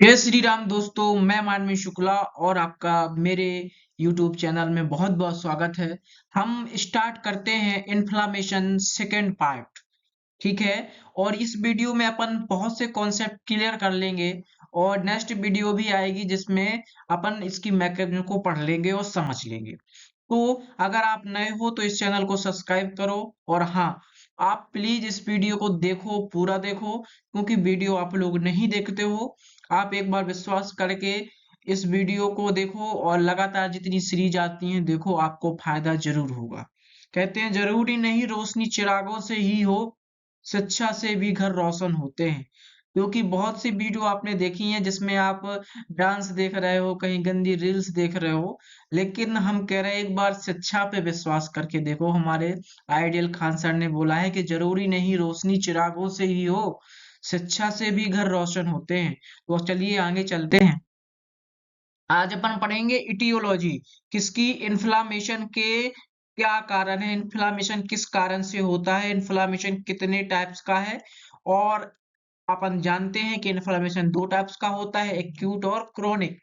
जय श्री राम दोस्तों, मैं मानवी शुक्ला और आपका मेरे YouTube चैनल में बहुत बहुत स्वागत है। हम स्टार्ट करते हैं इन्फ्लामेशन सेकेंड पार्ट। ठीक है। और इस वीडियो में अपन बहुत से कॉन्सेप्ट क्लियर कर लेंगे और नेक्स्ट वीडियो भी आएगी जिसमें अपन इसकी मैकेनिज्म को पढ़ लेंगे और समझ लेंगे। तो अगर आप नए हो तो इस चैनल को सब्सक्राइब करो। और हाँ, आप प्लीज इस वीडियो को देखो, पूरा देखो, क्योंकि वीडियो आप लोग नहीं देखते हो। आप एक बार विश्वास करके इस वीडियो को देखो और लगातार जितनी सीरीज आती हैं देखो, आपको फायदा जरूर होगा। कहते हैं जरूरी नहीं रोशनी चिरागों से ही हो, शिक्षा से भी घर रोशन होते हैं। क्योंकि बहुत सी वीडियो आपने देखी हैं जिसमें आप डांस देख रहे हो, कहीं गंदी रील्स देख रहे हो, लेकिन हम कह रहे हैं एक बार शिक्षा पे विश्वास करके देखो। हमारे आइडियल खान सर ने बोला है कि जरूरी नहीं रोशनी चिरागों से ही हो, शिक्षा से भी घर रोशन होते हैं। तो चलिए आगे चलते हैं। आज अपन पढ़ेंगे इटियोलॉजी, किसकी, इन्फ्लामेशन के क्या कारण है, इन्फ्लामेशन किस कारण से होता है, इन्फ्लामेशन कितने टाइप्स का है। और अपन जानते हैं कि इन्फ्लामेशन दो टाइप्स का होता है, एक्यूट और क्रोनिक।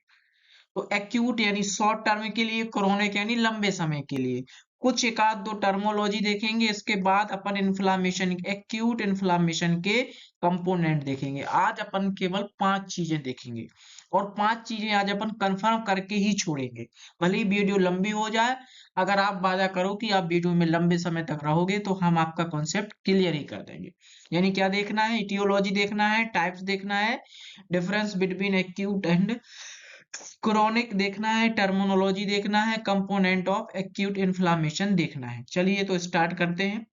तो एक्यूट यानी शॉर्ट टर्म के लिए, क्रोनिक यानी लंबे समय के लिए। कुछ एक आध दो टर्मोलॉजी देखेंगे, इसके बाद अपन इन्फ्लामेशन, एक्यूट इन्फ्लामेशन के कंपोनेंट देखेंगे। आज अपन केवल 5 चीजें देखेंगे और 5 चीजें आज अपन कंफर्म करके ही छोड़ेंगे। भले ही वीडियो लंबी हो जाए, अगर आप वादा करो कि आप वीडियो में लंबे समय तक रहोगे तो हम आपका कॉन्सेप्ट क्लियर ही कर देंगे। यानी क्या देखना है, इटियोलॉजी देखना है, टाइप्स देखना है, difference between acute and chronic देखना है, टर्मिनोलॉजी देखना है, कंपोनेंट ऑफ एक्यूट इन्फ्लामेशन देखना है। चलिए तो स्टार्ट करते हैं।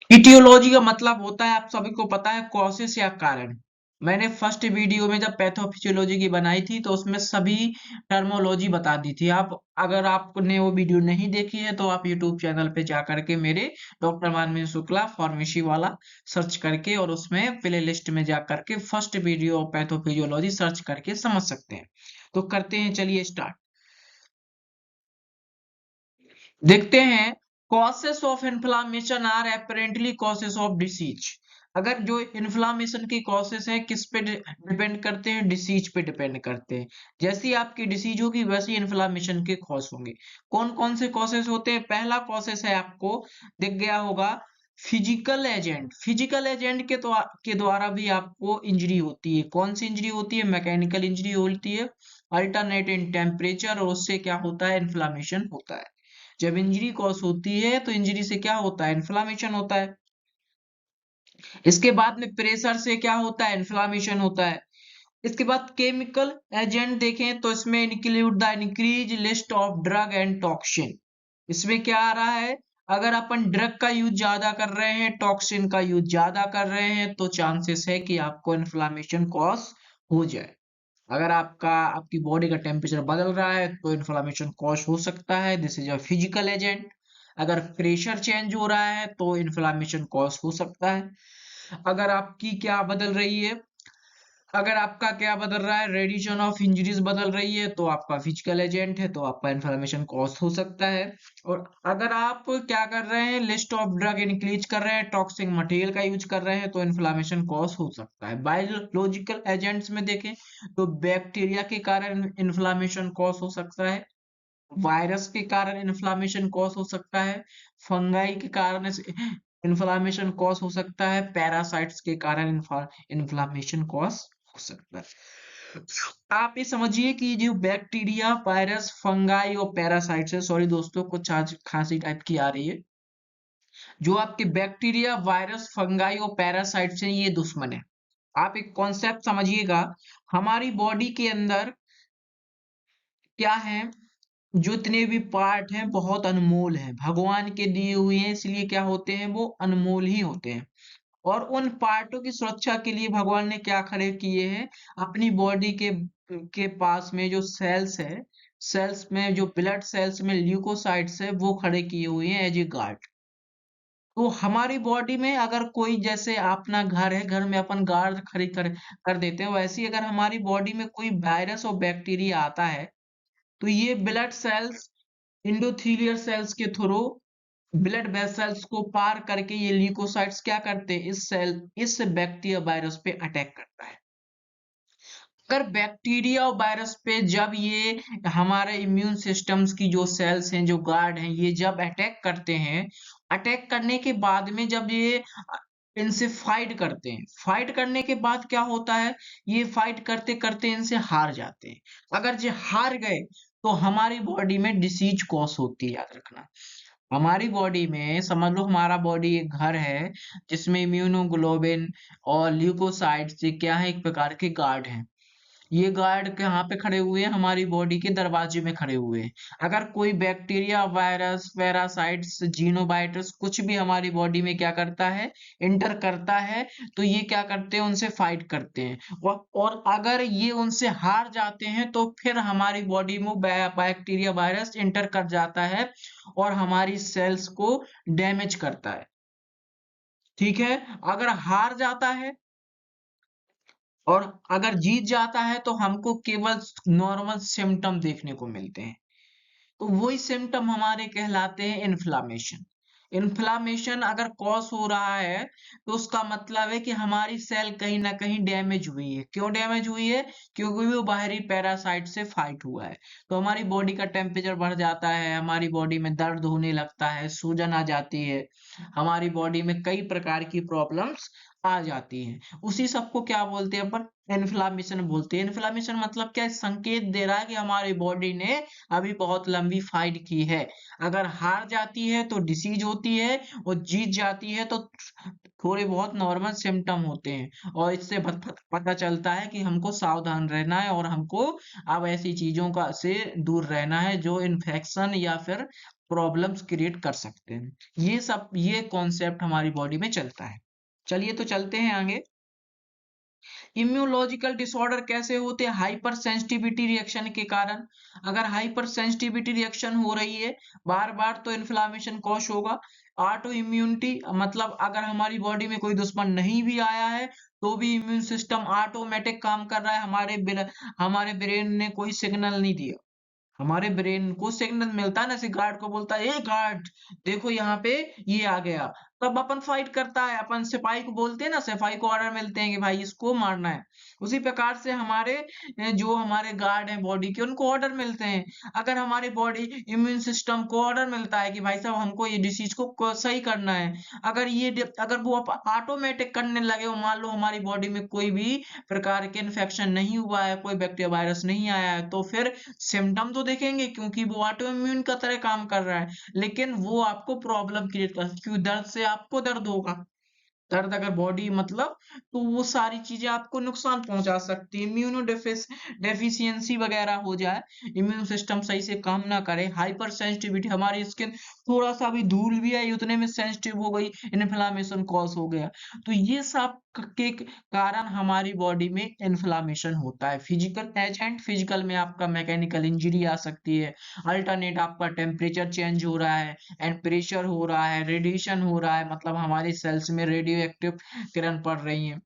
इटियोलॉजी का मतलब होता है, आप सभी को पता है, कॉसेस या कारण। मैंने फर्स्ट वीडियो में जब पैथोफिजियोलॉजी की बनाई थी तो उसमें सभी टर्मोलॉजी बता दी थी। आप अगर आपने वो वीडियो नहीं देखी है तो आप यूट्यूब चैनल पे जा करके मेरे डॉक्टर मानवी शुक्ला फार्मेसी वाला सर्च करके और उसमें प्ले लिस्ट में जा करके फर्स्ट वीडियो पैथोफिजियोलॉजी सर्च करके समझ सकते हैं। तो करते हैं, चलिए स्टार्ट। देखते हैं, causes of inflammation are apparently causes of disease. अगर जो इन्फ्लामेशन की कॉसेस हैं किस पे डिपेंड करते हैं, डिसीज पे डिपेंड करते हैं। जैसी आपकी डिसीज होगी वैसी इन्फ्लामेशन के कॉज होंगे। कौन कौन से कॉसेस होते हैं? पहला कॉसेस है, आपको दिख गया होगा, फिजिकल एजेंट। फिजिकल एजेंट के द्वारा भी आपको इंजरी होती है। कौन सी इंजरी होती है? मैकेनिकल इंजरी होती है, अल्टरनेट इन टेम्परेचर, और उससे क्या होता है, इन्फ्लामेशन होता है। जब इंजरी कॉज होती है तो इंजरी से क्या होता है, इन्फ्लामेशन होता है। इसके बाद में प्रेशर से क्या होता है, इन्फ्लामेशन होता है। इसके बाद केमिकल एजेंट देखें तो इसमें include the increase list of drug and toxin. इसमें क्या आ रहा है, अगर अपन ड्रग का यूज ज्यादा कर रहे हैं, टॉक्सिन का यूज ज्यादा कर रहे हैं, तो चांसेस है कि आपको इन्फ्लामेशन कॉज हो जाए। अगर आपकी बॉडी का टेम्परेचर बदल रहा है तो इन्फ्लामेशन कॉज हो सकता है, this is a physical agent. अगर प्रेशर चेंज हो रहा है तो इन्फ्लामेशन कॉज हो सकता है। अगर आपकी क्या बदल रही है, अगर आपका क्या बदल रहा है, रेडिएशन ऑफ इंजरीज बदल रही है तो आपका फिजिकल एजेंट है, तो आपका इन्फ्लेमेशन कॉज हो सकता है। और अगर आप क्या कर रहे हैं, लिस्ट ऑफ ड्रग इंक्रीज कर रहे हैं, टॉक्सिक मटेरियल का यूज कर रहे हैं, तो इन्फ्लेमेशन कॉज हो सकता है। बायोलॉजिकल एजेंट्स में देखें तो बैक्टीरिया के कारण इन्फ्लेमेशन कॉज हो सकता है, वायरस के कारण इन्फ्लामेशन कॉज हो सकता है, फंगाई के कारण इन्फ्लामेशन कॉज हो सकता है, पैरासाइट्स के कारण इन्फ्लामेशन कॉज हो सकता है। आप ये समझिए कि जो बैक्टीरिया, वायरस, फंगाई और पैरासाइट्स है, सॉरी दोस्तों कुछ आज खांसी टाइप की आ रही है, जो आपके बैक्टीरिया, वायरस, फंगाई और पैरासाइट्स हैं, ये दुश्मन है। आप एक कॉन्सेप्ट समझिएगा, हमारी बॉडी के अंदर क्या है, जितने भी पार्ट हैं बहुत अनमोल हैं, भगवान के दिए हुए हैं, इसलिए क्या होते हैं, वो अनमोल ही होते हैं। और उन पार्टों की सुरक्षा के लिए भगवान ने क्या खड़े किए हैं, अपनी बॉडी के पास में जो सेल्स है, सेल्स में जो ब्लड सेल्स में ल्यूकोसाइट्स है, वो खड़े किए हुए हैं एज ए गार्ड। तो हमारी बॉडी में अगर कोई, जैसे अपना घर है, घर में अपन गार्ड खड़ी कर देते हैं, वैसे ही अगर हमारी बॉडी में कोई वायरस और बैक्टीरिया आता है तो ये ब्लड सेल्स, इंडोथेलियल सेल्स के थ्रू ब्लड वेसल्स को पार करके ये ल्यूकोसाइट्स क्या करते हैं, इस बैक्टीरिया वायरस पे अटैक करता है। अगर बैक्टीरिया और वायरस पे जब ये हमारे इम्यून सिस्टम्स की जो सेल्स हैं, जो गार्ड हैं, ये जब अटैक करते हैं, अटैक करने के बाद में जब ये इनसे फाइट करते हैं, फाइट करने के बाद क्या होता है, ये फाइट करते करते इनसे हार जाते हैं। अगर ये हार गए तो हमारी बॉडी में डिसीज कॉज होती है, याद रखना। हमारी बॉडी में समझ लो हमारा बॉडी एक घर है जिसमें इम्यूनोग्लोबिन और ल्यूकोसाइट्स ये क्या है, एक प्रकार के गार्ड हैं। ये गार्ड कहाँ पे खड़े हुए हैं, हमारी बॉडी के दरवाजे में खड़े हुए हैं। अगर कोई बैक्टीरिया, वायरस, पैरासाइट्स, जीनोबाइटस कुछ भी हमारी बॉडी में क्या करता है, इंटर करता है, तो ये क्या करते हैं, उनसे फाइट करते हैं। और अगर ये उनसे हार जाते हैं तो फिर हमारी बॉडी में बैक्टीरिया, वायरस इंटर कर जाता है और हमारी सेल्स को डैमेज करता है। ठीक है, अगर हार जाता है और अगर जीत जाता है तो हमको केवल नॉर्मल सिम्टम देखने को मिलते हैं। तो वही सिम्टम हमारे कहलाते हैं इन्फ्लामेशन। इन्फ्लामेशन अगर कॉज हो रहा है तो उसका मतलब है कि हमारी सेल कहीं ना कहीं डैमेज हुई है। क्यों डैमेज हुई है? क्योंकि वो बाहरी पैरासाइट से फाइट हुआ है। तो हमारी बॉडी का टेम्परेचर बढ़ जाता है, हमारी बॉडी में दर्द होने लगता है, सूजन आ जाती है, हमारी बॉडी में कई प्रकार की प्रॉब्लम्स आ जाती हैं। उसी सबको क्या बोलते हैं अपन, इन्फ्लामेशन बोलते हैं। इन्फ्लामेशन मतलब क्या है, संकेत दे रहा है कि हमारी बॉडी ने अभी बहुत लंबी फाइट की है। अगर हार जाती है तो डिसीज होती है और जीत जाती है तो थोड़े बहुत नॉर्मल सिम्टम होते हैं। और इससे पता चलता है कि हमको सावधान रहना है और हमको अब ऐसी चीजों का से दूर रहना है जो इन्फेक्शन या फिर प्रॉब्लम्स क्रिएट कर सकते हैं। ये कॉन्सेप्ट हमारी बॉडी में चलता है। चलिए तो चलते हैं आगे। इम्यूनोलॉजिकल डिसऑर्डर कैसे होते हैं? हाइपर सेंसिटिविटी रिएक्शन के कारण। अगर हाइपर सेंसिटिविटी रिएक्शन हो रही है बार बार तो इन्फ्लामेशन कॉज होगा। ऑटो इम्यूनिटी मतलब अगर हमारी बॉडी में कोई दुश्मन नहीं भी आया है तो भी इम्यून सिस्टम ऑटोमेटिक काम कर रहा है, हमारे ब्रेन ने कोई सिग्नल नहीं दिया। हमारे ब्रेन को सिग्नल मिलता है ना, ऐसे गार्ड को बोलता है, ए गार्ड देखो यहाँ पे ये आ गया, तब अपन फाइट करता है। अपन सिपाही को बोलते हैं ना, सिपाही को ऑर्डर मिलते हैं कि भाई इसको मारना है। उसी प्रकार से हमारे जो हमारे गार्ड हैं बॉडी के, उनको ऑर्डर मिलते हैं। अगर हमारी बॉडी इम्यून सिस्टम को ऑर्डर मिलता है कि भाई साहब हमको ये डिसीज को सही करना है, अगर वो ऑटोमेटिक करने लगे, वो मान लो हमारी बॉडी में कोई भी प्रकार के इन्फेक्शन नहीं हुआ है, कोई बैक्टीरिया, वायरस नहीं आया है, तो फिर सिम्टम तो देखेंगे क्योंकि वो ऑटो इम्यून का तरह काम कर रहा है, लेकिन वो आपको प्रॉब्लम क्रिएट कर, क्योंकि दर्द से आपको दर्द होगा। दर्द अगर बॉडी मतलब, तो वो सारी चीजें आपको नुकसान पहुंचा सकती है। डेफिशिएंसी वगैरह हो जाए, इम्यून सिस्टम सही से काम ना करे, हाइपर सेंसिटिविटी, हमारी स्किन थोड़ा सा भी धूल भी आई उतने में सेंसिटिव हो गई, इन्फ्लामेशन कॉज हो गया। तो ये सब के कारण हमारी बॉडी में इन्फ्लामेशन होता है। फिजिकल एजेंट, फिजिकल में आपका मैकेनिकल इंजरी आ सकती है, अल्टरनेट आपका टेम्परेचर चेंज हो रहा है एंड प्रेशर हो रहा है, रेडिएशन हो रहा है, मतलब हमारी सेल्स में रेडियो एक्टिव किरण पड़ रही है।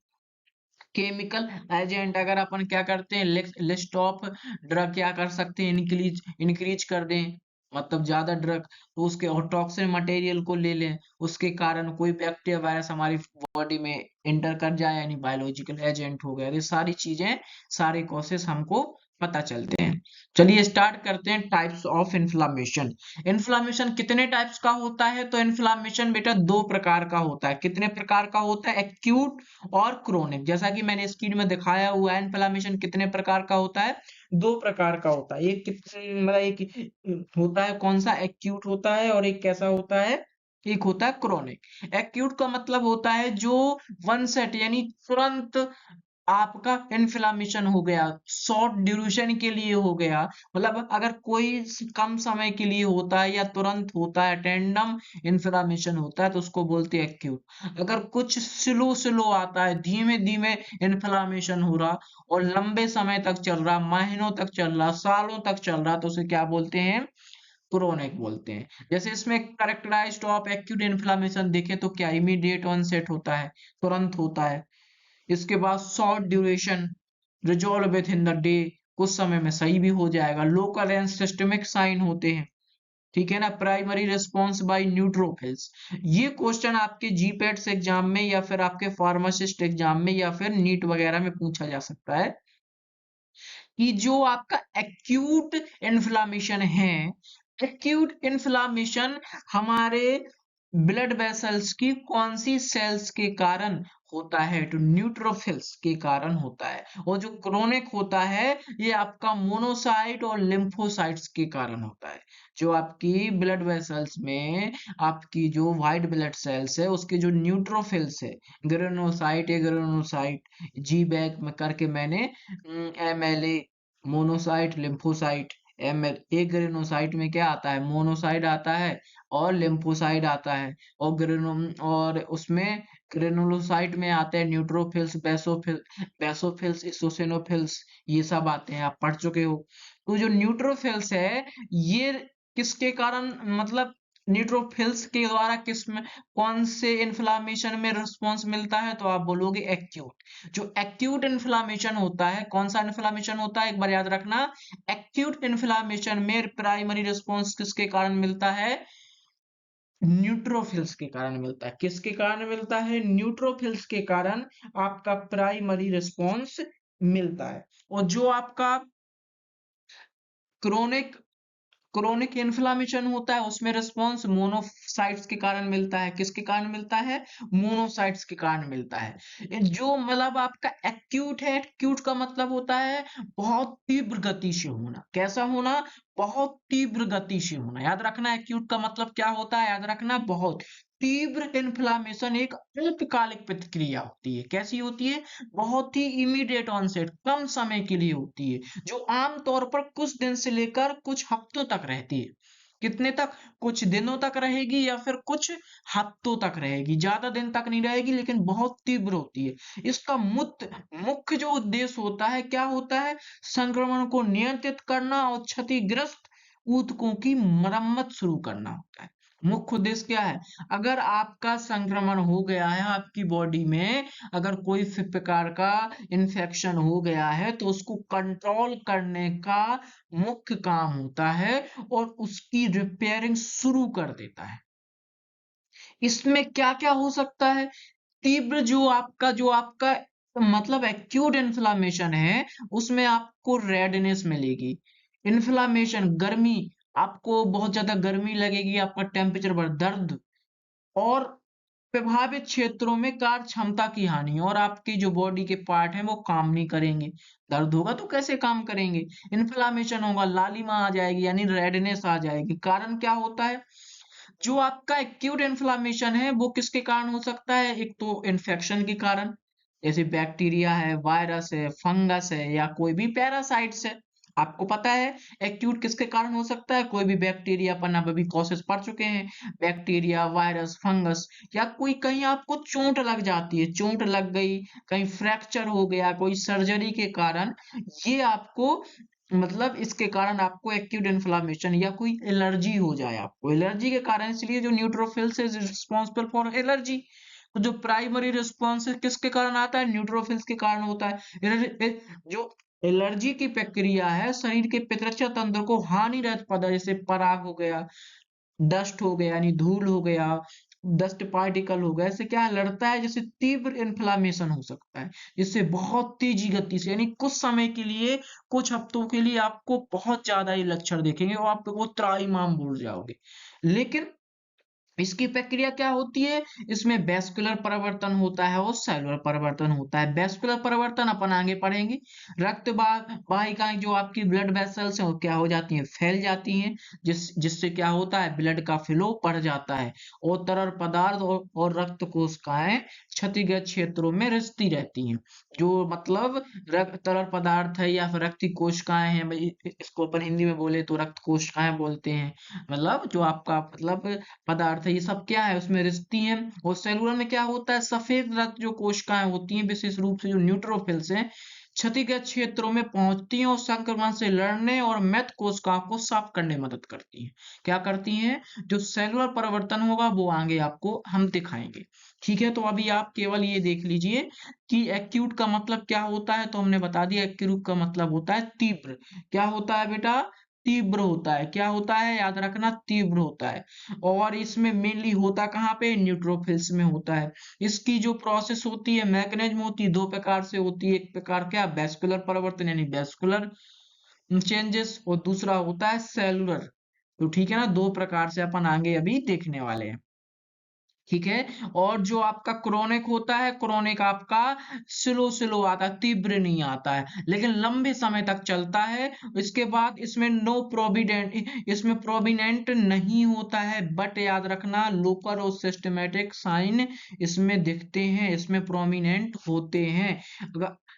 केमिकल एजेंट अगर अपन क्या करते हैं, लिस्ट ऑफ ड्रग क्या कर सकते हैं, इंक्रीज इंक्रीज कर दें, मतलब ज्यादा ड्रग, तो उसके और टॉक्सिन मटेरियल को ले लें, उसके कारण कोई बैक्टीरिया, वायरस हमारी बॉडी में इंटर कर जाए, यानी बायोलॉजिकल एजेंट हो गया। ये सारी चीजें, सारे कॉसेस हमको पता चलते हैं। चलिए स्टार्ट करते हैं टाइप्स ऑफ इन्फ्लामेशन। इन्फ्लामेशन कितने टाइप्स का होता है? तो इन्फ्लामेशन बेटा दो प्रकार का होता है। कितने प्रकार का होता है? एक्यूट और क्रोनिक। जैसा कि मैंने स्क्रीन में दिखाया हुआ है, इन्फ्लामेशन कितने प्रकार का होता है? दो प्रकार का होता है। एक मतलब एक होता है कौन सा, एक्यूट होता है, और एक कैसा होता है, एक होता है क्रोनिक। एक्यूट का मतलब होता है जो वन सेट यानी तुरंत आपका इन्फ्लामेशन हो गया, शॉर्ट ड्यूरेशन के लिए हो गया, मतलब अगर कोई कम समय के लिए होता है या तुरंत होता है, टेंडम इन्फ्लामेशन होता है, तो उसको बोलते हैं एक्यूट। अगर कुछ स्लो स्लो आता है, धीमे धीमे इन्फ्लामेशन हो रहा और लंबे समय तक चल रहा, महीनों तक चल रहा, सालों तक चल रहा, तो उसे क्या बोलते हैं? क्रोनिक बोलते हैं। जैसे इसमें कैरेक्टराइज्ड ऑफ एक्यूट इन्फ्लामेशन देखें तो क्या, इमीडिएट ऑनसेट होता है, तुरंत होता है। इसके बाद short duration, resolve with in the day, कुछ समय में सही भी हो जाएगा। लोकल एंड सिस्टमिक साइन होते हैं, ठीक है ना, प्राइमरी रिस्पॉन्स बाय न्यूट्रोफिल्स। ये क्वेश्चन आपके जीपैट्स एग्जाम में या फिर आपके फार्मासिस्ट एग्जाम में या फिर नीट वगैरह में पूछा जा सकता है कि जो आपका एक्यूट इन्फ्लामेशन है, एक्यूट इन्फ्लामेशन हमारे ब्लड वेसल्स की कौन सी सेल्स के कारण होता है, तो न्यूट्रोफिल्स के कारण होता है। और जो क्रोनिक होता है ये आपका मोनोसाइट और लिम्फोसाइट्स के कारण होता है। जो आपकी ब्लड वेसल्स में आपकी जो व्हाइट ब्लड सेल्स है उसके जो न्यूट्रोफिल्स है, ग्रेनुलोसाइट है, ग्रेनुलोसाइट जी बैग में करके मैंने एमएलए, मोनोसाइट, लिम्फोसाइट, एमएल, एक ग्रेनोसाइट में क्या आता है, मोनोसाइट आता है और लिम्फोसाइट आता है। और और उसमें ग्रेनुलोसाइट में आते हैं न्यूट्रोफिल्स, बेसोफिल्स, इसोसिनोफिल्स, ये सब आते हैं, आप पढ़ चुके हो। तो जो न्यूट्रोफिल्स है ये किसके कारण, मतलब न्यूट्रोफिल्स के द्वारा किस में कौन से इन्फ्लामेशन में रिस्पॉन्स मिलता है, तो आप बोलोगे एक्यूट। जो एक्यूट इन्फ्लामेशन होता है, कौन सा इन्फ्लामेशन होता है, एक बार याद रखना, एक्यूट इन्फ्लामेशन में प्राइमरी रिस्पॉन्स किसके कारण मिलता है, न्यूट्रोफिल्स के कारण मिलता है। किसके कारण मिलता है, न्यूट्रोफिल्स के कारण आपका प्राइमरी रिस्पॉन्स मिलता है। और जो आपका क्रोनिक क्रोनिक इन्फ्लामेशन होता है उसमें रिस्पॉन्स मोनोसाइट्स के कारण मिलता है। किसके कारण मिलता है, मोनोसाइट्स के कारण मिलता है। जो मतलब आपका एक्यूट है, एक्यूट का मतलब होता है बहुत तीव्र गति से होना। कैसा होना, बहुत तीव्र गति से होना। याद रखना एक्यूट का मतलब क्या होता है, याद रखना, बहुत तीव्र इन्फ्लामेशन एक अल्पकालिक प्रतिक्रिया होती है। कैसी होती है, बहुत ही इमीडिएट ऑनसेट, कम समय के लिए होती है, जो आमतौर पर कुछ दिन से लेकर कुछ हफ्तों तक रहती है। कितने तक, कुछ दिनों तक रहेगी या फिर कुछ हफ्तों तक रहेगी, ज्यादा दिन तक नहीं रहेगी, लेकिन बहुत तीव्र होती है। इसका मुख्य जो उद्देश्य होता है क्या होता है, संक्रमण को नियंत्रित करना और क्षतिग्रस्त ऊतकों की मरम्मत शुरू करना होता है। मुख्य उद्देश्य क्या है, अगर आपका संक्रमण हो गया है आपकी बॉडी में, अगर कोई प्रकार का इन्फेक्शन हो गया है तो उसको कंट्रोल करने का मुख्य काम होता है और उसकी रिपेयरिंग शुरू कर देता है। इसमें क्या क्या हो सकता है, तीव्र जो आपका मतलब एक्यूट इन्फ्लामेशन है उसमें आपको रेडनेस मिलेगी, इन्फ्लामेशन गर्मी, आपको बहुत ज्यादा गर्मी लगेगी, आपका टेम्परेचर बढ़, दर्द, और प्रभावित क्षेत्रों में कार्य क्षमता की हानि, और आपकी जो बॉडी के पार्ट हैं वो काम नहीं करेंगे। दर्द होगा तो कैसे काम करेंगे, इन्फ्लामेशन होगा, लालिमा आ जाएगी यानी रेडनेस आ जाएगी। कारण क्या होता है, जो आपका एक्यूट इन्फ्लामेशन है वो किसके कारण हो सकता है, एक तो इन्फेक्शन के कारण, जैसे बैक्टीरिया है, वायरस है, फंगस है या कोई भी पैरासाइट्स है। आपको पता है एक्यूट किसके कारण हो सकता है, कोई भी बैक्टीरिया, अपन आप अभी कॉसेस पढ़ चुके हैं, बैक्टीरिया, वायरस, फंगस, या कोई कहीं आपको चोट लग जाती है, चोट लग गई, कहीं फ्रैक्चर हो गया, कोई सर्जरी के कारण, ये आपको मतलब इसके कारण आपको एक्यूट इन्फ्लामेशन या कोई एलर्जी हो जाए, आपको एलर्जी के कारण, इसलिए जो neutrophils is responsible for allergy. तो जो प्राइमरी रिस्पॉन्स किसके कारण आता है, न्यूट्रोफिल्स के कारण होता है। जो एलर्जी की प्रक्रिया है शरीर के प्रतिरक्षा तंत्र को हानिरहित पदार्थ, जैसे पराग हो गया, डस्ट हो गया यानी धूल हो गया, डस्ट पार्टिकल हो गया, इससे क्या लड़ता है, जैसे तीव्र इन्फ्लामेशन हो सकता है, जिससे बहुत तेजी गति से यानी कुछ समय के लिए, कुछ हफ्तों के लिए आपको बहुत ज्यादा ये लक्षण देखेंगे और आप वो त्राईमाम भूल जाओगे। लेकिन इसकी प्रक्रिया क्या होती है, इसमें वैस्कुलर परिवर्तन होता है और सेलुलर परिवर्तन होता है। वैस्कुलर परिवर्तन अपन आगे पढ़ेंगे, रक्त वाहिकाएं जो आपकी ब्लड वेसल्स हैं वो क्या हो जाती हैं, फैल जाती हैं, जिससे क्या होता है, ब्लड का फ्लो बढ़ जाता है और तरल पदार्थ और रक्त कोशिकाएं क्षतिग्रस्त क्षेत्रों में रिसती रहती हैं। जो मतलब तरल पदार्थ है या फिर रक्त कोशिकाएं हैं, इसको अपन हिंदी में बोले तो रक्त कोशिकाएं बोलते हैं, मतलब जो आपका मतलब पदार्थ है, ये सब क्या है, उसमें रिश्ती है। और सेलुलर में क्या होता है, सफेद रक्त जो कोशिकाएं होती हैं, विशेष रूप से जो न्यूट्रोफिल्स हैं, क्षतिग्रस्त क्षेत्रों में पहुंचती हैं और संक्रमण से लड़ने और मृत कोशिकाओं को साफ करने में मदद करती हैं। क्या करती हैं, जो सेलुलर परिवर्तन होगा वो आगे आपको हम दिखाएंगे। ठीक है, तो अभी आप केवल ये देख लीजिए कि एक्यूट का मतलब क्या होता है, तो हमने बता दिया एक्यूट का मतलब होता है तीव्र। क्या होता है बेटा, तीव्र होता है। क्या होता है याद रखना, तीव्र होता है। और इसमें मेनली होता कहाँ पे, न्यूट्रोफिल्स में होता है। इसकी जो प्रोसेस होती है, मैकेनिज्म होती है, दो प्रकार से होती है। एक प्रकार क्या, वैस्कुलर परिवर्तन यानी वैस्कुलर चेंजेस, और दूसरा होता है सेलुलर। तो ठीक है ना, दो प्रकार से अपन आगे अभी देखने वाले हैं। ठीक है। और जो आपका क्रोनिक होता है, क्रोनिक आपका स्लो स्लो आता है, तीव्र नहीं आता है, लेकिन लंबे समय तक चलता है। इसके बाद इसमें नो प्रोविडेंट, इसमें प्रोविनेंट नहीं होता है, बट याद रखना लोकल और सिस्टमेटिक साइन इसमें दिखते हैं, इसमें प्रोमिनेंट होते हैं।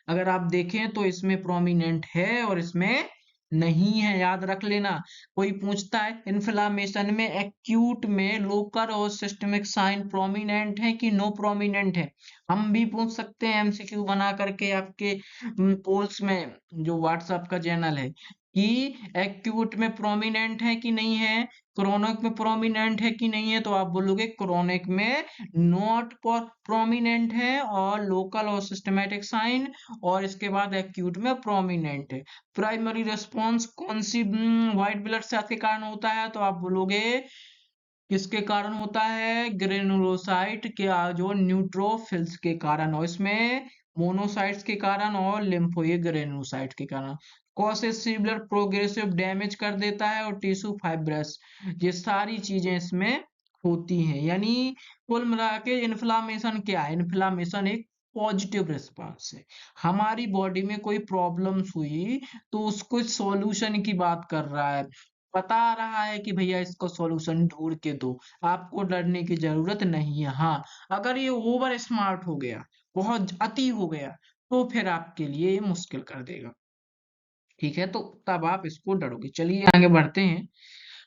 अगर आप देखें तो इसमें प्रोमिनेंट है और इसमें नहीं है, याद रख लेना। कोई पूछता है इन्फ्लामेशन में एक्यूट में लोकल और सिस्टमिक साइन प्रोमिनेंट है कि नो प्रोमिनेंट है, हम भी पूछ सकते हैं एमसीक्यू बना करके आपके पोल्स में, जो व्हाट्सएप का चैनल है, कि एक्यूट में प्रोमिनेंट है कि नहीं है, क्रोनिक में प्रोमिनेंट है कि नहीं है। तो आप बोलोगे क्रोनिक में नॉट प्रोमिनेंट है और लोकल और सिस्टमेटिक साइन, और इसके बाद एक्यूट में प्रोमिनेंट है। प्राइमरी रेस्पॉन्स कौन सी व्हाइट ब्लड सेल के कारण होता है, तो आप बोलोगे किसके कारण होता है, ग्रेनुलोसाइट के जो न्यूट्रोफिल्स के कारण, और इसमें मोनोसाइट्स के कारण और लिम्फोइड ग्रेनुलोसाइट के कारण। कॉसेस सिविलर प्रोग्रेसिव डैमेज कर देता है और टिश्यू फाइब्रस, ये सारी चीजें इसमें होती हैं। यानी कुल मिला के इन्फ्लामेशन क्या है, इन्फ्लामेशन एक पॉजिटिव रिस्पॉन्स है। हमारी बॉडी में कोई प्रॉब्लम्स हुई तो उसको सॉल्यूशन की बात कर रहा है, बता रहा है कि भैया इसको सॉल्यूशन ढूंढ के दो, आपको डरने की जरूरत नहीं है। हाँ, अगर ये ओवर स्मार्ट हो गया, बहुत अति हो गया, तो फिर आपके लिए ये मुश्किल कर देगा। ठीक है, तो तब आप इसको डरोगे। चलिए आगे बढ़ते हैं।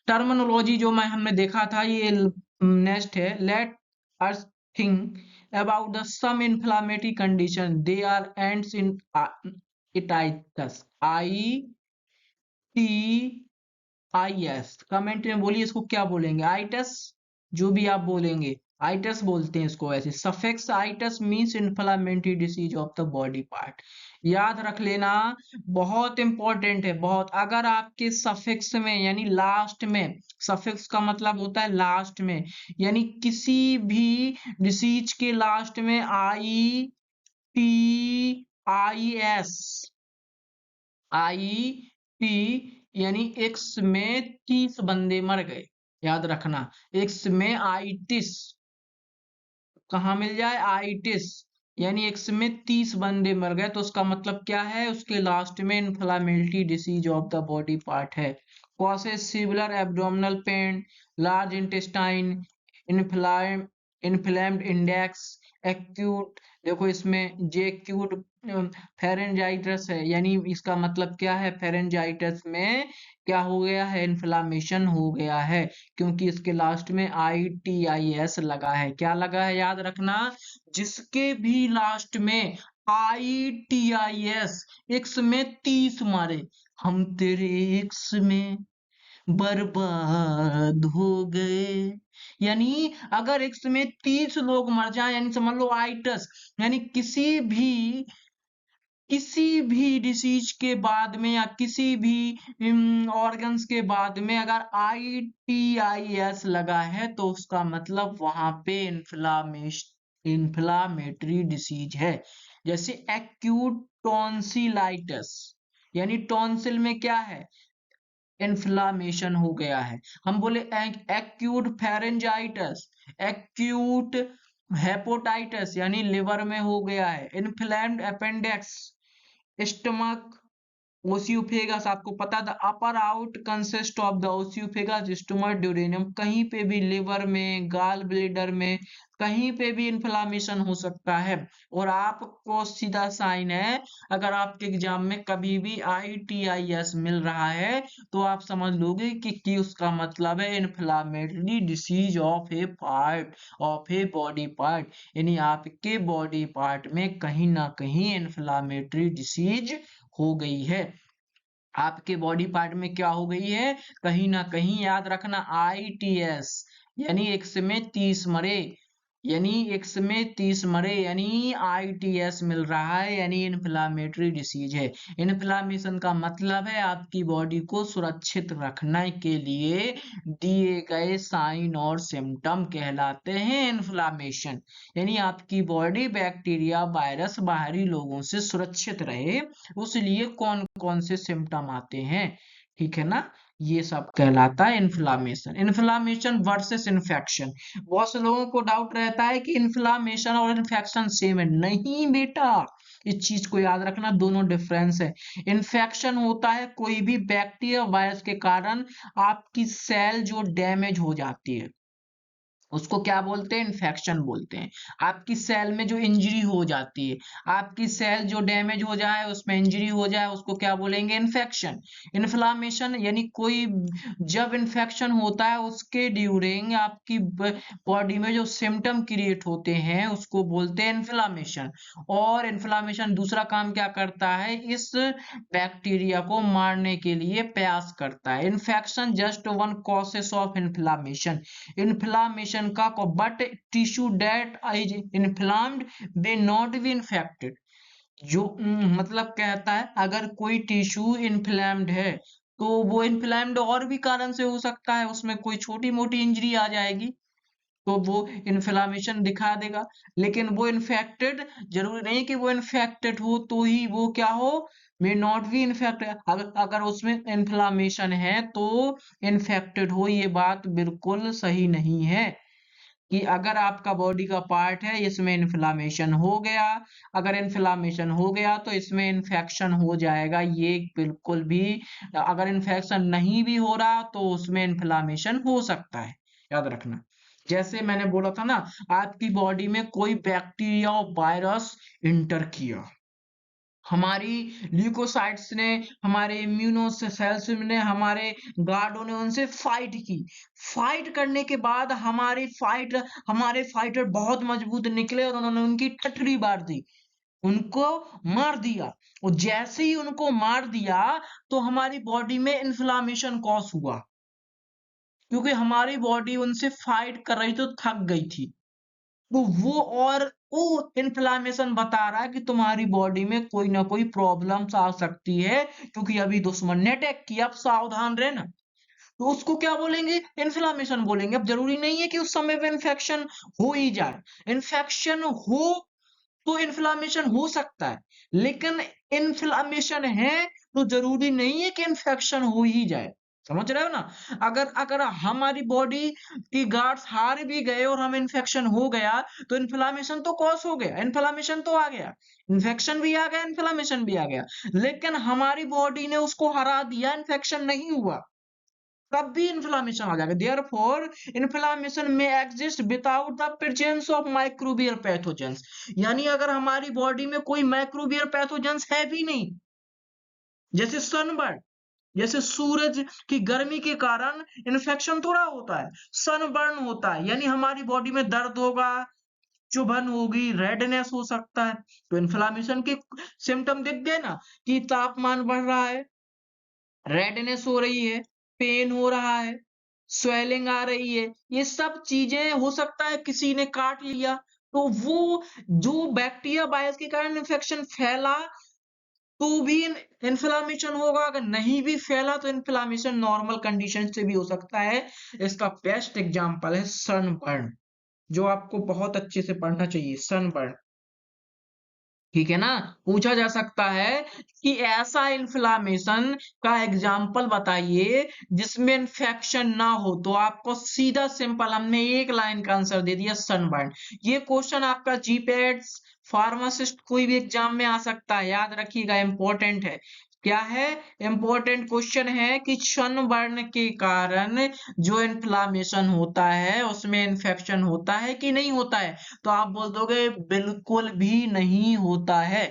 टर्मिनोलॉजी जो मैं हमने देखा था, ये नेक्स्ट है। Let us think about the sum inflammatory condition, they are ends in itis, T IS। Comment में बोलिए इसको क्या बोलेंगे, आइटस, जो भी आप बोलेंगे आइटस बोलते हैं इसको। ऐसे suffix itis means inflammatory disease of the body part, याद रख लेना, बहुत इंपॉर्टेंट है बहुत। अगर आपके सफिक्स में यानी लास्ट में, सफिक्स का मतलब होता है लास्ट में, यानी किसी भी डिसीज के लास्ट में ITIS, IT यानी एक्स में 30 बंदे मर गए, याद रखना। एक्स में आइटिस कहाँ मिल जाए, आइटिस, यानी एक्स में 30 बंदे मर गए, तो उसका मतलब क्या है, उसके लास्ट में inflammatory disease of the body part है। Causes severe abdominal pain, large intestine, inflame inflamed index, acute, देखो इसमें जे एक्यूट फेरेंजाइटिस है, यानी इसका मतलब क्या है, फेरेंजाइटिस में क्या हो गया है, इन्फ्लामेशन हो गया है, क्योंकि इसके लास्ट में ITIS लगा है। क्या लगा है, याद रखना, जिसके भी लास्ट में ITIS, एक्स में 30 मारे, हम तेरे एक्स में बर्बाद हो गए। यानी अगर एक्स में 30 लोग मर जाए, यानी समझ लो आइटस, यानी किसी भी डिसीज के बाद में या किसी भी ऑर्गन्स के बाद में अगर ITIS लगा है, तो उसका मतलब वहां पे इन्फ्लामेटरी डिसीज है। जैसे एक्यूट टॉन्सिलाइटिस, यानी टॉन्सिल में क्या है, इन्फ्लामेशन हो गया है। हम बोले एक्यूट फेरेंजाइटिस, एक्यूट हेपेटाइटिस, यानी लिवर में हो गया है। इन्फ्लेम्ड अपेंडिक्स, स्टमक, ओसियोफेगस, आपको पता था upper out consist of the oesophagus, stomach, duodenum, कहीं पे भी लिवर में, गाल ब्लेडर में, कहीं पे भी इन्फ्लामेशन हो सकता है। और आपको सीधा साइन है, अगर आपके एग्जाम में कभी भी ITIS मिल रहा है, तो आप समझ लोगे कि उसका मतलब है inflammatory disease of A part, of a body part, यानी आपके बॉडी पार्ट में कहीं ना कहीं इन्फ्लामेटरी डिसीज हो गई है। आपके बॉडी पार्ट में क्या हो गई है, कहीं ना कहीं, याद रखना ITS, यानी एक्स में 30 मरे, यानी x में 30 मरे, यानी ITS मिल रहा है, यानी इन्फ्लामेटरी डिसीज है। इन्फ्लामेशन का मतलब है आपकी बॉडी को सुरक्षित रखने के लिए दिए गए साइन और सिम्टम कहलाते हैं इन्फ्लामेशन। यानी आपकी बॉडी बैक्टीरिया वायरस बाहरी लोगों से सुरक्षित रहे, उसलिए कौन कौन से सिम्टम आते हैं, ठीक है ना, ये सब कहलाता है इन्फ्लामेशन। Inflammation versus infection. बहुत से लोगों को डाउट रहता है कि इन्फ्लामेशन और इन्फेक्शन सेम है। नहीं बेटा, इस चीज को याद रखना, दोनों डिफरेंस है। इन्फेक्शन होता है कोई भी बैक्टीरिया वायरस के कारण आपकी सेल जो डैमेज हो जाती है, उसको क्या बोलते हैं, इन्फेक्शन बोलते हैं। आपकी सेल में जो इंजरी हो जाती है, आपकी सेल जो डैमेज हो जाए, उसमें इंजरी हो जाए, उसको क्या बोलेंगे, इन्फेक्शन। इन्फ्लामेशन यानी कोई जब इन्फेक्शन होता है उसके ड्यूरिंग आपकी बॉडी में जो सिम्टम क्रिएट होते हैं उसको बोलते हैं इन्फ्लामेशन। और इन्फ्लामेशन दूसरा काम क्या करता है, इस बैक्टीरिया को मारने के लिए प्रयास करता है। Infection just one causes of inflammation. Inflammation का but tissue that is inflamed may not be infected. जो मतलब कहता है अगर कोई टिश्यू इन्फ्लेम्ड है तो वो इन्फ्लेम्ड और भी कारण से हो सकता है, उसमें कोई छोटी मोटी इंजरी आ जाएगी तो वो इन्फ्लामेशन दिखा देगा। लेकिन वो इन्फेक्टेड जरूरी नहीं कि वो इन्फेक्टेड हो तो ही वो क्या हो, मे नॉट बी इन्फेक्टेड। अगर अगर उसमें इन्फ्लामेशन है तो इन्फेक्टेड हो, ये बात बिल्कुल सही नहीं है। कि अगर आपका बॉडी का पार्ट है इसमें इन्फ्लामेशन हो गया, अगर इन्फ्लामेशन हो गया तो इसमें इन्फेक्शन हो जाएगा, ये बिल्कुल भी, अगर इन्फेक्शन नहीं भी हो रहा तो उसमें इन्फ्लामेशन हो सकता है, याद रखना। जैसे मैंने बोला था ना, आपकी बॉडी में कोई बैक्टीरिया और वायरस इंटर किया, हमारी ल्यूकोसाइट्स ने, हमारे इम्यूनो सेल्स ने, हमारे गार्डों ने उनसे फाइट की। फाइट करने के बाद हमारे फाइटर बहुत मजबूत निकले और उन्होंने उनकी ठठरी मार दी, उनको मार दिया। और जैसे ही उनको मार दिया तो हमारी बॉडी में इन्फ्लामेशन कॉज हुआ, क्योंकि हमारी बॉडी उनसे फाइट कर रही तो थक गई थी। तो वो इन्फ्लामेशन बता रहा है कि तुम्हारी बॉडी में कोई ना कोई प्रॉब्लम्स आ सकती है, क्योंकि अभी दुश्मन ने अटैक किया, अब सावधान रहना। तो उसको क्या बोलेंगे, इन्फ्लामेशन बोलेंगे। अब जरूरी नहीं है कि उस समय पे इन्फेक्शन हो ही जाए, इन्फेक्शन हो तो इन्फ्लामेशन हो सकता है, लेकिन इन्फ्लामेशन है तो जरूरी नहीं है कि इन्फेक्शन हो ही जाए। समझ रहे हो ना। अगर अगर हमारी बॉडी की गार्ड्स हार भी गए और हमें इन्फेक्शन हो गया तो इन्फ्लामेशन तो कॉज हो गया, इन्फ्लामेशन तो आ गया, इन्फेक्शन भी आ गया, इन्फ्लामेशन भी आ गया, लेकिन हमारी बॉडी ने उसको हरा दिया, इन्फेक्शन नहीं हुआ, तब भी इन्फ्लामेशन आ जाएगा। देयरफॉर इन्फ्लामेशन में exist without the presence of microbial pathogens. यानी अगर हमारी बॉडी में कोई माइक्रोबियल पैथोजेंस है भी नहीं, जैसे सनबर्न, जैसे सूरज की गर्मी के कारण इन्फेक्शन थोड़ा होता है, सनबर्न होता है, यानी हमारी बॉडी में दर्द होगा, चुभन होगी, रेडनेस हो सकता है। तो इन्फ्लामेशन के सिम्टम दिख गए ना, कि तापमान बढ़ रहा है, रेडनेस हो रही है, पेन हो रहा है, स्वेलिंग आ रही है, ये सब चीजें हो सकता है किसी ने काट लिया, तो वो जो बैक्टीरिया वायरस के कारण इन्फेक्शन फैला तो भी इन्फ्लामेशन होगा, अगर नहीं भी फैला तो इन्फ्लामेशन नॉर्मल कंडीशन से भी हो सकता है। इसका बेस्ट एग्जांपल है सनबर्न, जो आपको बहुत अच्छे से पढ़ना चाहिए, सनबर्न, ठीक है ना। पूछा जा सकता है कि ऐसा इन्फ्लामेशन का एग्जाम्पल बताइए जिसमें इन्फेक्शन ना हो, तो आपको सीधा सिंपल हमने एक लाइन का आंसर दे दिया, सनबर्न। ये क्वेश्चन आपका जीपैट्स फार्मासिस्ट कोई भी एग्जाम में आ सकता है, याद रखिएगा, इंपॉर्टेंट है। क्या है, इंपॉर्टेंट क्वेश्चन है कि सनबर्न के कारण जो इन्फ्लामेशन होता है उसमें इन्फेक्शन होता है कि नहीं होता है, तो आप बोल दोगे बिल्कुल भी नहीं होता है।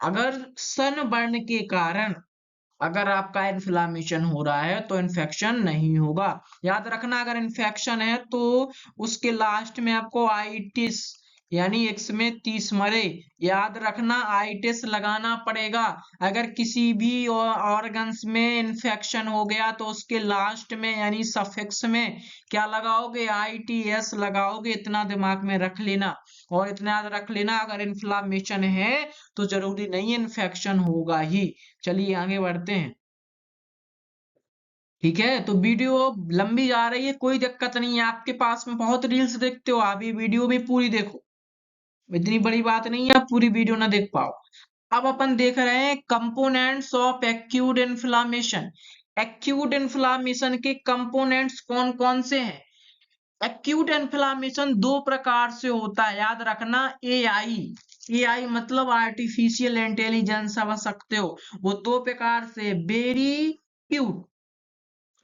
अगर सनबर्न के कारण अगर आपका इन्फ्लामेशन हो रहा है तो इन्फेक्शन नहीं होगा। याद रखना, अगर इन्फेक्शन है तो उसके लास्ट में आपको आइटिस यानी 1 में 30 मरे। याद रखना आई टेस्ट लगाना पड़ेगा। अगर किसी भी ऑर्गन्स में इन्फेक्शन हो गया तो उसके लास्ट में यानी सफिक्स में क्या लगाओगे, ITS लगाओगे। इतना दिमाग में रख लेना। और इतना याद रख लेना, अगर इन्फ्लामेशन है तो जरूरी नहीं इन्फेक्शन होगा ही। चलिए आगे बढ़ते हैं। ठीक है, तो वीडियो लंबी जा रही है, कोई दिक्कत नहीं है। आपके पास में बहुत रील्स देखते हो आप, ये वीडियो भी पूरी देखो। इतनी बड़ी बात नहीं है आप पूरी वीडियो ना देख पाओ। अब अपन देख रहे हैं components of acute inflammation. Acute inflammation के कंपोनेंट्स कौन कौन से हैं? एक्यूट इन्फ्लामेशन दो प्रकार से होता है, याद रखना। AI मतलब आर्टिफिशियल इंटेलिजेंस समझ सकते हो। वो दो प्रकार से, वेरी क्यूट।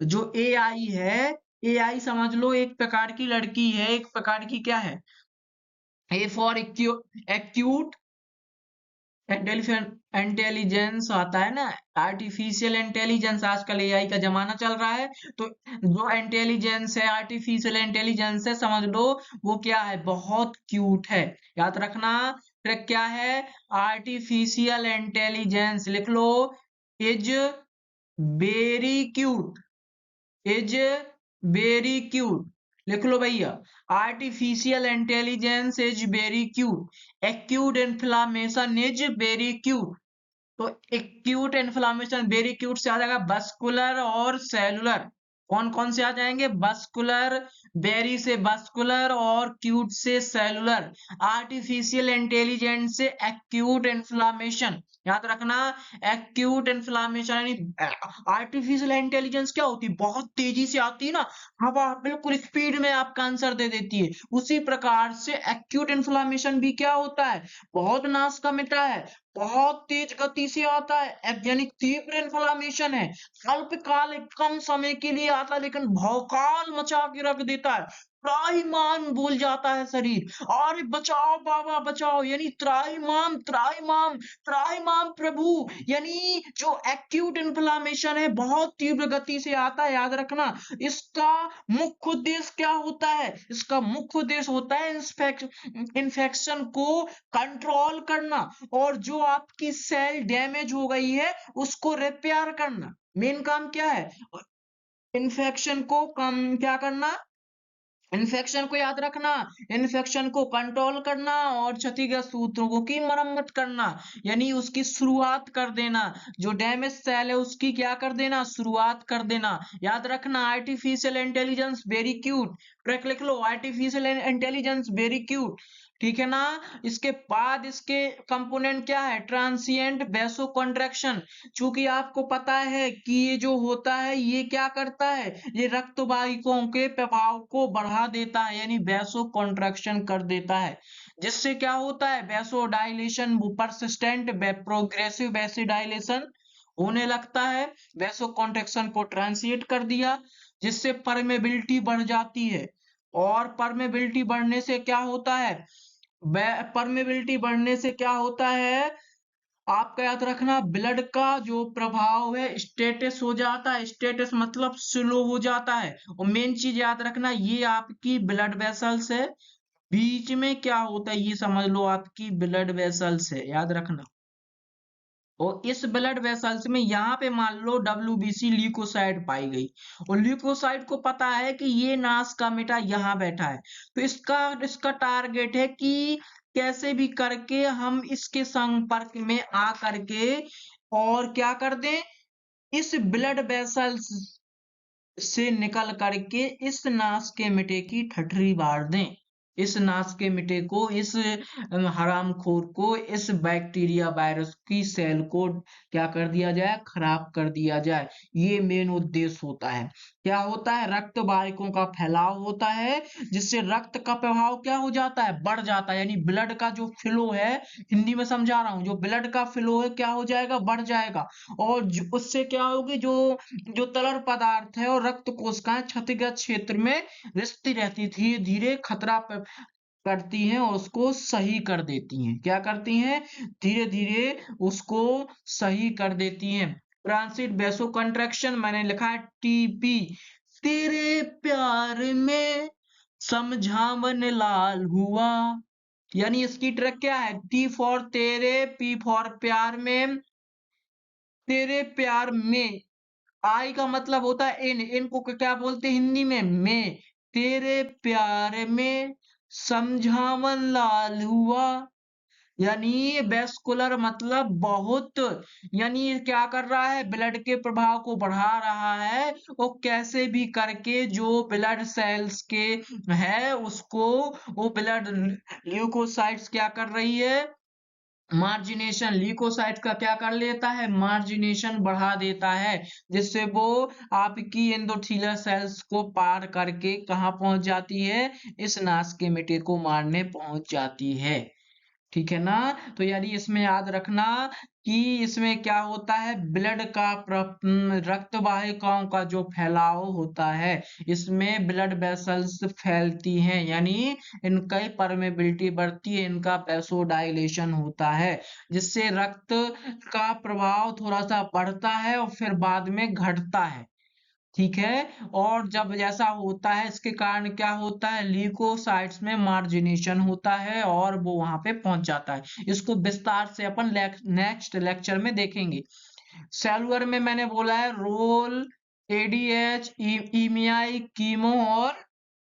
जो AI है, AI समझ लो एक प्रकार की लड़की है, एक प्रकार की क्या है, ए फॉर एक्यूट इंटेलिजेंस आता है ना, आर्टिफिशियल इंटेलिजेंस। आजकल AI का जमाना चल रहा है। तो जो इंटेलिजेंस है, आर्टिफिशियल इंटेलिजेंस है, समझ लो वो क्या है, बहुत क्यूट है। याद रखना। फिर क्या है, आर्टिफिशियल इंटेलिजेंस लिख लो, is very cute, is very cute लिख लो भैया। Artificial intelligence is very cute. Acute inflammation is very cute. तो एक्यूट इन्फ्लामेशन वेरी क्यूट से आ जाएगा बस्कुलर और सेलुलर। कौन कौन से आ जाएंगे, बस्कुलर, वेरी से बस्कुलर और क्यूट से सेलुलर। आर्टिफिशियल इंटेलिजेंस से एक्यूट इन्फ्लामेशन। याद रखना, एक्यूट इन्फ्लामेशन यानी आर्टिफिशियल इंटेलिजेंस क्या होती है, बहुत तेजी से आती है ना, हवा बिल्कुल स्पीड में आपका आंसर दे देती है। उसी प्रकार से एक्यूट इन्फ्लामेशन भी क्या होता है, बहुत नाश का मिटा है, बहुत तेज गति से आता है, यानी तीव्र इन्फ्लामेशन है। अल्पकालिक कम समय के लिए आता है लेकिन भौकाल मचा के रख देता है। त्राहिमाम भूल जाता है शरीर। अरे बचाओ बाबा बचाओ, यानी त्राहिमाम त्राहिमाम त्राहिमाम प्रभु। यानी जो एक्यूट इन्फ्लामेशन है बहुत तीव्र गति से आता है। याद रखना, इसका मुख्य उद्देश्य क्या होता है, इसका मुख्य उद्देश्य होता है इन्फेक्शन को कंट्रोल करना, और जो आपकी सेल डैमेज हो गई है उसको रिपेयर करना। मेन काम क्या है, इन्फेक्शन को कम क्या करना, इन्फेक्शन को याद रखना, इन्फेक्शन को कंट्रोल करना और क्षतिग्रस्त सूत्रों की मरम्मत करना, यानी उसकी शुरुआत कर देना। जो डैमेज सेल है उसकी क्या कर देना, शुरुआत कर देना। याद रखना, artificial intelligence very cute. Track लिख लो, आर्टिफिशियल इंटेलिजेंस वेरी क्यूट। ठीक है ना। इसके बाद इसके कंपोनेंट क्या है, ट्रांसिएंट वैसो कॉन्ट्रैक्शन। चूंकि आपको पता है कि ये जो होता है ये क्या करता है, ये रक्त वाहिकाओं के प्रभाव को बढ़ा देता है, यानी वैसो कॉन्ट्रैक्शन कर देता है। जिससे क्या होता है, vaso dilation, persistent progressive vasodilation होने लगता है। वैसो कॉन्ट्रैक्शन को ट्रांसिएट कर दिया, जिससे परमेबिलिटी बढ़ जाती है। और परमेबिलिटी बढ़ने से क्या होता है, परमेबिलिटी बढ़ने से क्या होता है, आपका याद रखना, ब्लड का जो प्रभाव है स्टेटस हो जाता है। स्टेटस मतलब स्लो हो जाता है। और मेन चीज याद रखना, ये आपकी ब्लड वेसल्स है, बीच में क्या होता है ये समझ लो, आपकी ब्लड वेसल्स है, याद रखना। और इस ब्लड वेसल्स में यहाँ पे मान लो WBC ल्यूकोसाइट पाई गई, और ल्यूकोसाइट को पता है कि ये नाश का मिटा यहाँ बैठा है। तो इसका इसका टारगेट है कि कैसे भी करके हम इसके संपर्क में आ करके और क्या कर दें, इस ब्लड वेसल्स से निकल करके इस नाश के मिटे की ठठरी बार दें। इस नाश के मिटे को, इस हरामखोर को, इस बैक्टीरिया वायरस की सेल को क्या कर दिया जाए, खराब कर दिया जाए। ये मेन उद्देश्य होता है। क्या होता है, रक्त वाहिकाओं का फैलाव होता है, जिससे रक्त का प्रभाव क्या हो जाता है, बढ़ जाता है। यानी ब्लड का जो फ्लो है, हिंदी में समझा रहा हूं, जो ब्लड का फ्लो है क्या हो जाएगा, बढ़ जाएगा। और उससे क्या होगी, जो जो तरल पदार्थ है और रक्त कोशिकाएं क्षतिग्रस्त क्षेत्र में रिश्ती रहती, धीरे धीरे खतरा करती हैं और उसको सही कर देती हैं। क्या करती हैं, धीरे धीरे उसको सही कर देती हैं। ट्रांसिट वैसो कंट्रैक्शन मैंने लिखा है TP। तेरे प्यार में समझावन लाल हुआ, यानी इसकी ट्रिक क्या है, टी फॉर तेरे, पी फॉर प्यार में, तेरे प्यार में, आई का मतलब होता है इन को क्या बोलते हैं हिंदी में, तेरे प्यार में समझावन लाल हुआ। यानी वेस्कुलर मतलब बहुत, यानी ये क्या कर रहा है, ब्लड के प्रभाव को बढ़ा रहा है, वो कैसे भी करके जो ब्लड सेल्स के है उसको, वो ब्लड ल्यूकोसाइट्स क्या कर रही है, मार्जिनेशन, ल्यूकोसाइट का क्या कर लेता है, मार्जिनेशन बढ़ा देता है, जिससे वो आपकी एंडोथेलियल सेल्स को पार करके कहाँ पहुंच जाती है, इस नाश के मिट्टी को मारने पहुंच जाती है। ठीक है ना। तो यानी इसमें याद रखना कि इसमें क्या होता है, ब्लड का रक्त वाहिकाओं का जो फैलाव होता है, इसमें ब्लड वेसल्स फैलती हैं, यानी इनका परमेबिलिटी बढ़ती है, इनका वैसोडाइलेशन होता है, जिससे रक्त का प्रवाह थोड़ा सा बढ़ता है और फिर बाद में घटता है। ठीक है। और जब जैसा होता है इसके कारण क्या होता है, ल्यूकोसाइट्स में मार्जिनेशन होता है और वो वहां पे पहुंच जाता है। इसको विस्तार से अपन नेक्स्ट लेक्चर में देखेंगे। सेलुलर में मैंने बोला है रोल, एडीएच, ईमीआई, कीमो और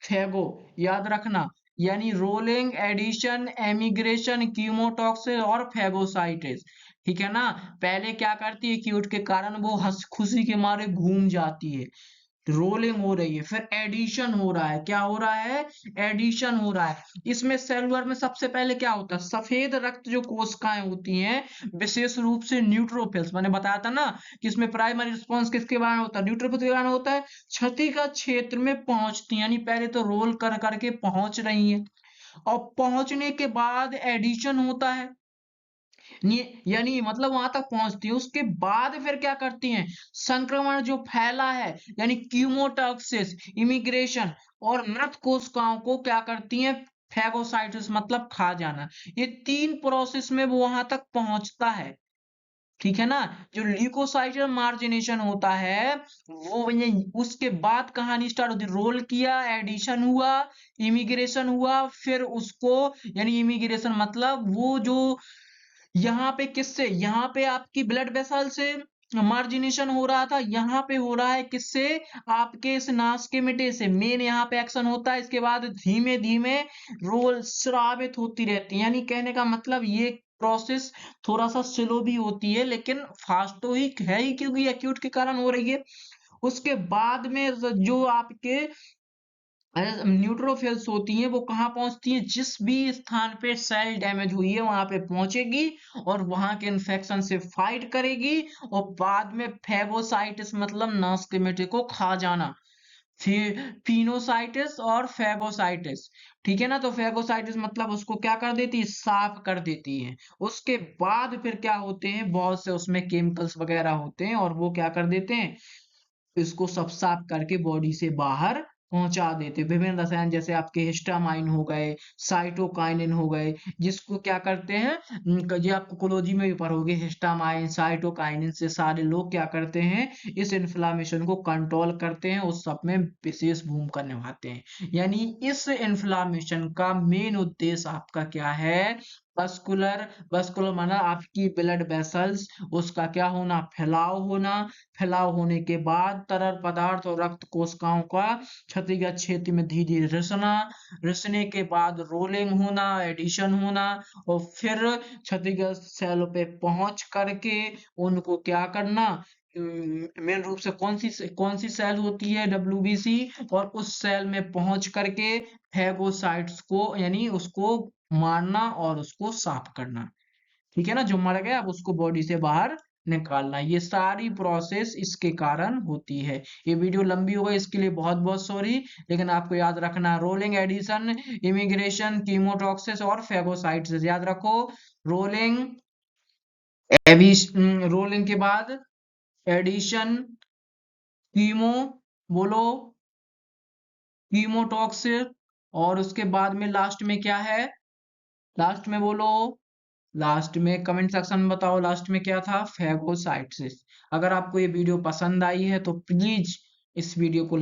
फेगो, याद रखना। यानी रोलिंग, एडिशन, एमिग्रेशन, कीमोटॉक्सिस और फेगोसाइटिस। ठीक है ना। पहले क्या करती है, कीट के कारण वो हंस खुशी के मारे घूम जाती है, रोलिंग हो रही है, फिर एडिशन हो रहा है, क्या हो रहा है, एडिशन हो रहा है। इसमें सेलुलर में सबसे पहले क्या होता है, सफेद रक्त जो कोशिकाएं होती हैं, विशेष रूप से न्यूट्रोफिल्स, मैंने बताया था ना कि इसमें प्राइमरी रिस्पॉन्स किसके कारण होता है, न्यूट्रोफिल्स के कारण होता है, क्षति का क्षेत्र में पहुंचती है, यानी पहले तो रोल कर करके पहुंच रही है, और पहुंचने के बाद एडिशन होता है, यानी मतलब वहां तक पहुंचती है, उसके बाद फिर क्या करती हैं, संक्रमण जो फैला है, यानी क्यूमोटॉक्सिस, इमिग्रेशन और मृत कोशिकाओं को क्या करती हैं, फैगोसाइटिस मतलब खा जाना। ये तीन प्रोसेस में वो वहां तक पहुंचता है। ठीक है ना। जो ल्यूकोसाइट मार्जिनेशन होता है, वो ये उसके बाद कहानी स्टार्ट होती है, रोल किया, एडिशन हुआ, इमिग्रेशन हुआ, फिर उसको, यानी इमिग्रेशन मतलब वो जो यहाँ पे किससे, यहाँ पे आपकी ब्लड वेसल से मार्जिनेशन हो रहा था, यहाँ पे हो रहा है किससे, आपके इस नास के मिटे से, मेन यहाँ पे एक्शन होता है, इसके बाद धीमे धीमे रोल स्रावित होती रहती है। यानी कहने का मतलब ये प्रोसेस थोड़ा सा स्लो भी होती है, लेकिन फास्ट तो ही है ही, क्योंकि एक्यूट के कारण हो रही है। उसके बाद में जो आपके न्यूट्रोफिल्स होती हैं, वो कहाँ पहुंचती हैं, जिस भी स्थान पे सेल डैमेज हुई है वहां पे पहुंचेगी और वहां के इन्फेक्शन से फाइट करेगी, और बाद में फेगोसाइटिस मतलब नास्केमेटे को खा जाना, फिर फिनोसाइटिस और फेगोसाइटिस। ठीक है ना। तो फेगोसाइटिस मतलब उसको क्या कर देती है, साफ कर देती है। उसके बाद फिर क्या होते हैं, बहुत से उसमें केमिकल्स वगैरह होते हैं और वो क्या कर देते हैं, इसको सब साफ करके बॉडी से बाहर पहुंचा देते हैं। विभिन्न रसायन जैसे आपके हिस्टामाइन हो गए, साइटोकाइनिन हो गए, जिसको क्या करते हैं, ये आपको कोलोजी में भी पढ़ोगे, हिस्टामाइन, साइटोकाइनिन से सारे लोग क्या करते हैं, इस इन्फ्लामेशन को कंट्रोल करते हैं, उस सब में विशेष भूमिका निभाते हैं। यानी इस इन्फ्लामेशन का मेन उद्देश्य आपका क्या है, वस्कुलर, वस्कुलर माना आपकी ब्लड वेसल्स, उसका क्या होना, फैलाव होना, फैलाव होने के बाद तरल पदार्थ और रक्त कोशिकाओं का क्षतिग्रस्त क्षेत्र में धीरे धीरे रिसना, रिसने के बाद रोलिंग होना, एडिशन होना, और फिर क्षतिग्रस्त सेलों पे पहुंच करके उनको क्या करना, मेन रूप से कौन सी सेल होती है, डब्ल्यूबीसी, और उस सेल में पहुंच करके फैगोसाइट्स को, यानी उसको मारना और उसको साफ करना। ठीक है ना। जो मर गया अब उसको बॉडी से बाहर निकालना, ये सारी प्रोसेस इसके कारण होती है। ये वीडियो लंबी हो गई, इसके लिए बहुत बहुत सॉरी, लेकिन आपको याद रखना, रोलिंग, एडिशन, इमिग्रेशन, कीमोटॉक्सिस और फेगोसाइट्स याद रखो। रोलिंग, रोलिंग के बाद एडिशन, कीमो, बोलो, कीमोटॉक्सिस, और उसके बाद में लास्ट में क्या है, लास्ट में बोलो, लास्ट में कमेंट सेक्शन में बताओ लास्ट में क्या था, फेगोसाइटोसिस। अगर आपको ये वीडियो पसंद आई है तो प्लीज इस वीडियो को